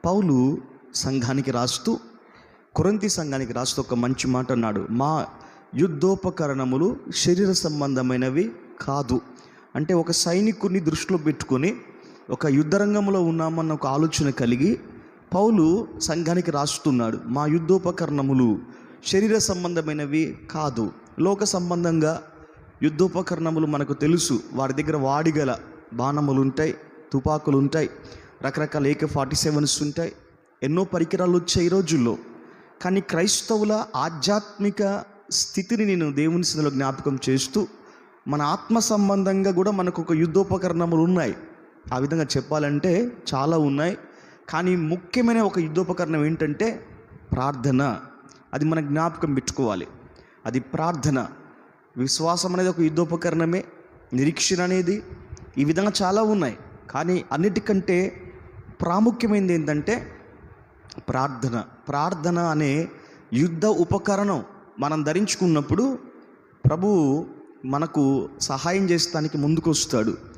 పౌలు సంఘానికి రాస్తూ, కొరింథీ సంఘానికి రాస్తూ ఒక మంచి మాట అన్నాడు. మా యుద్ధోపకరణములు శరీర సంబంధమైనవి కాదు. అంటే ఒక సైనికుడిని దృష్టిలో పెట్టుకొని ఒక యుద్ధరంగంలో ఉన్నామన్న ఒక ఆలోచన కలిగి పౌలు సంఘానికి రాస్తున్నాడు. మా యుద్ధోపకరణములు శరీర సంబంధమైనవి కాదు. లోక సంబంధంగా యుద్ధోపకరణములు మనకు తెలుసు. వారి దగ్గర వాడిగల బాణములు ఉంటాయి, తుపాకులు ఉంటాయి, రకరకాల AK-47s ఉంటాయి, ఎన్నో పరికరాలు వచ్చాయి ఈ రోజుల్లో. కానీ క్రైస్తవుల ఆధ్యాత్మిక స్థితిని నేను దేవుని సన్నిధిలో జ్ఞాపకం చేస్తూ, మన ఆత్మ సంబంధంగా కూడా మనకు ఒక యుద్ధోపకరణములు ఉన్నాయి. ఆ విధంగా చెప్పాలంటే చాలా ఉన్నాయి. కానీ ముఖ్యమైన ఒక యుద్ధోపకరణం ఏంటంటే ప్రార్థన. అది మన జ్ఞాపకం పెట్టుకోవాలి. అది ప్రార్థన. విశ్వాసం అనేది ఒక యుద్ధోపకరణమే, నిరీక్షణ అనేది, ఈ విధంగా చాలా ఉన్నాయి. కానీ అన్నిటికంటే ప్రాముఖ్యమైనది ఏంటంటే ప్రార్థన. ప్రార్థన అనే యుద్ధ ఉపకరణం మనం ధరించుకున్నప్పుడు ప్రభువు మనకు సహాయం చేస్తానికి ముందుకు వస్తాడు.